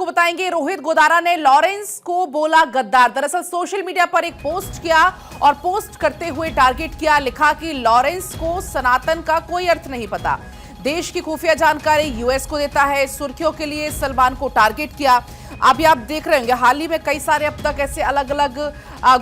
आपको बताएंगे, रोहित गोदारा ने लॉरेंस को बोला गद्दार। दरअसल सोशल मीडिया पर एक पोस्ट किया और पोस्ट करते हुए टारगेट किया, लिखा कि लॉरेंस को सनातन का कोई अर्थ नहीं पता, देश की खुफिया जानकारी यूएस को देता है, सुर्खियों के लिए सलमान को टारगेट किया। अभी आप देख रहे होंगे हाल ही में कई सारे अब तक ऐसे अलग अलग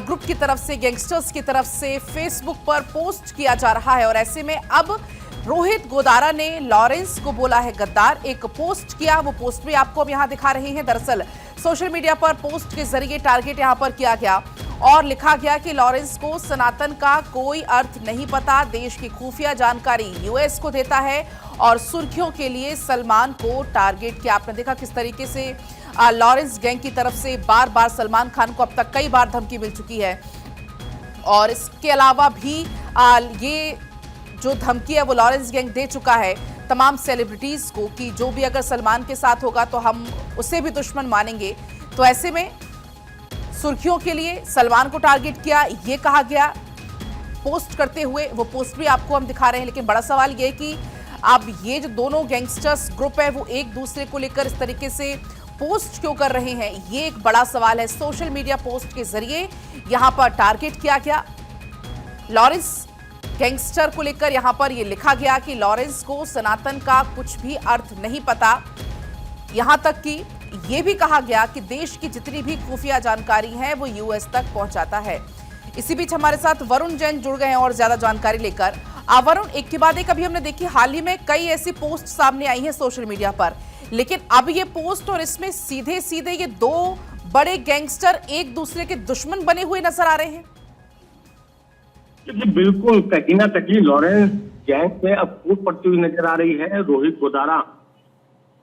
ग्रुप की तरफ से, गैंगस्टर्स की तरफ से फेसबुक पर पोस्ट किया जा रहा है और ऐसे में अब रोहित गोदारा ने लॉरेंस को बोला है गद्दार, एक पोस्ट किया। वो पोस्ट भी आपको हम यहां दिखा रहे हैं। दरअसल सोशल मीडिया पर पोस्ट के जरिए टारगेट यहां पर किया गया और लिखा गया कि लॉरेंस को सनातन का कोई अर्थ नहीं पता, देश की खुफिया जानकारी यूएस को देता है और सुर्खियों के लिए सलमान को टारगेट किया। आपने देखा किस तरीके से लॉरेंस गैंग की तरफ से बार बार सलमान खान को अब तक कई बार धमकी मिल चुकी है और इसके अलावा भी ये जो धमकी है वो लॉरेंस गैंग दे चुका है तमाम सेलिब्रिटीज को कि जो भी अगर सलमान के साथ होगा तो हम उसे भी दुश्मन मानेंगे। तो ऐसे में सुर्खियों के लिए सलमान को टारगेट किया, ये कहा गया पोस्ट करते हुए। वो पोस्ट भी आपको हम दिखा रहे हैं, लेकिन बड़ा सवाल ये कि अब ये जो दोनों गैंगस्टर्स ग्रुप है वो एक दूसरे को लेकर इस तरीके से पोस्ट क्यों कर रहे हैं, ये एक बड़ा सवाल है। सोशल मीडिया पोस्ट के जरिए यहां पर टारगेट किया गया लॉरेंस गैंगस्टर को लेकर। यहां पर यह लिखा गया कि लॉरेंस को सनातन का कुछ भी अर्थ नहीं पता, यहां तक कि यह भी कहा गया कि देश की जितनी भी खुफिया जानकारी है वो यूएस तक पहुंचाता है। इसी बीच हमारे साथ वरुण जैन जुड़ गए हैं और ज्यादा जानकारी लेकर। वरुण, एक के बाद एक अभी हमने देखी हाल ही में कई ऐसी पोस्ट सामने आई हैं सोशल मीडिया पर, लेकिन अब ये पोस्ट और इसमें सीधे सीधे ये दो बड़े गैंगस्टर एक दूसरे के दुश्मन बने हुए नजर आ रहे हैं। बिल्कुल, कहीं ना कहीं लॉरेंस गैंग में अब फूट पड़ती हुई नजर आ रही है। रोहित गोदारा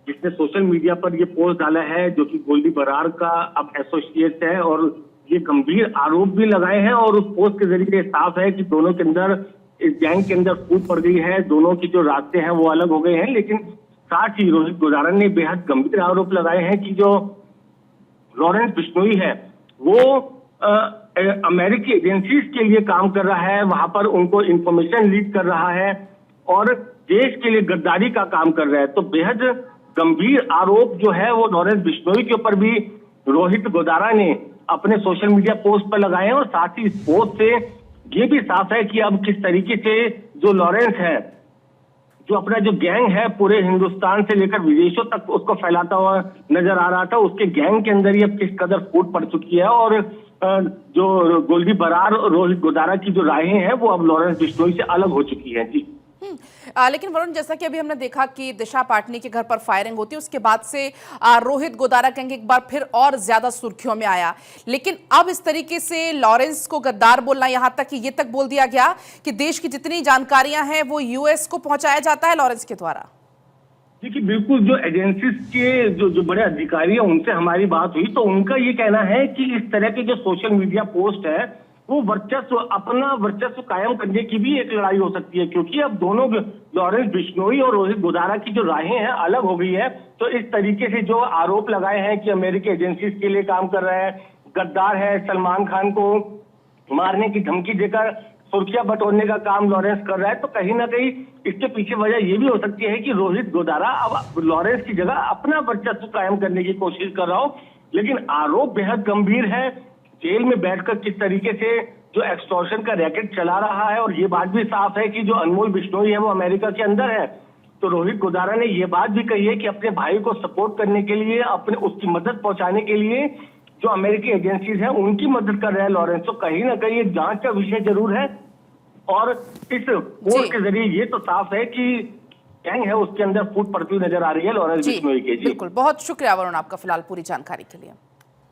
जिसने सोशल मीडिया पर ये पोस्ट डाला है, जो कि गोल्डी बरार का अब एसोसिएट है और ये गंभीर आरोप भी लगाए हैं और उस पोस्ट के जरिए साफ है कि दोनों के अंदर, इस गैंग के अंदर फूट पड़ गई है, दोनों की जो रास्ते हैं वो अलग हो गए हैं। लेकिन साथ ही रोहित गोदारा ने बेहद गंभीर आरोप लगाए हैं कि जो लॉरेंस बिश्नोई है वो अमेरिकी एजेंसीज के लिए काम कर रहा है, वहां पर उनको इंफॉर्मेशन लीक कर रहा है और देश के लिए गद्दारी का काम कर रहा है। तो बेहद गंभीर आरोप जो है वो लॉरेंस बिश्नोई के ऊपर भी रोहित गोदारा ने अपने सोशल मीडिया पोस्ट पर लगाए हैं और साथ ही इस पोस्ट से ये भी साफ है कि अब किस तरीके से जो लॉरेंस है, जो अपना जो गैंग है पूरे हिंदुस्तान से लेकर विदेशों तक उसको फैलाता हुआ नजर आ रहा था, उसके गैंग के अंदर ही अब किस कदर फूट पड़ चुकी है और जो गोल्डी बरार और रोहित गोदारा की जो राहें हैं वो अब लॉरेंस बिश्नोई से अलग हो चुकी हैं। जी लेकिन वरुण, जैसा कि अभी हमने देखा कि दिशा पाटनी के घर पर फायरिंग होती है, उसके बाद से रोहित गोदारा गैंग एक बार फिर और ज्यादा सुर्खियों में आया, लेकिन अब इस तरीके से लॉरेंस को गद्दार बोलना, यहां तक कि ये तक बोल दिया गया कि देश की जितनी जानकारियां हैं वो यूएस को पहुंचाया जाता है लॉरेंस के द्वारा। देखिए, बिल्कुल, जो एजेंसीज के जो बड़े अधिकारी हैं उनसे हमारी बात हुई तो उनका ये कहना है कि इस तरह के जो सोशल मीडिया पोस्ट है वो अपना वर्चस्व कायम करने की भी एक लड़ाई हो सकती है, क्योंकि अब दोनों लॉरेंस बिश्नोई और रोहित गोदारा की जो राहें हैं अलग हो गई है। तो इस तरीके से जो आरोप लगाए हैं कि अमेरिकी एजेंसीज के लिए काम कर रहा है, गद्दार है, सलमान खान को मारने की धमकी देकर सुर्खियां बटोरने का काम लॉरेंस कर रहा है, तो कहीं ना कहीं इसके पीछे वजह ये भी हो सकती है कि रोहित गोदारा अब लॉरेंस की जगह अपना वर्चस्व कायम करने की कोशिश कर रहा हो। लेकिन आरोप बेहद गंभीर है, जेल में बैठकर किस तरीके से जो एक्सटॉर्शन का रैकेट चला रहा है और ये बात भी साफ है कि जो अनमोल बिश्नोई है वो अमेरिका के अंदर है। तो रोहित गोदारा ने ये बात भी कही है कि अपने भाई को सपोर्ट करने के लिए, अपने उसकी मदद पहुंचाने के लिए जो अमेरिकी एजेंसीज हैं उनकी मदद कर रहा है लॉरेंस। तो कहीं ना कहीं एक जांच का विषय जरूर है और इस पोस्ट के जरिए ये तो साफ है कि गैंग है उसके अंदर फूट पड़ती हुई नजर आ रही है लॉरेंस बिश्नोई के। जी बिल्कुल, बहुत शुक्रिया वरुण आपका फिलहाल पूरी जानकारी के लिए।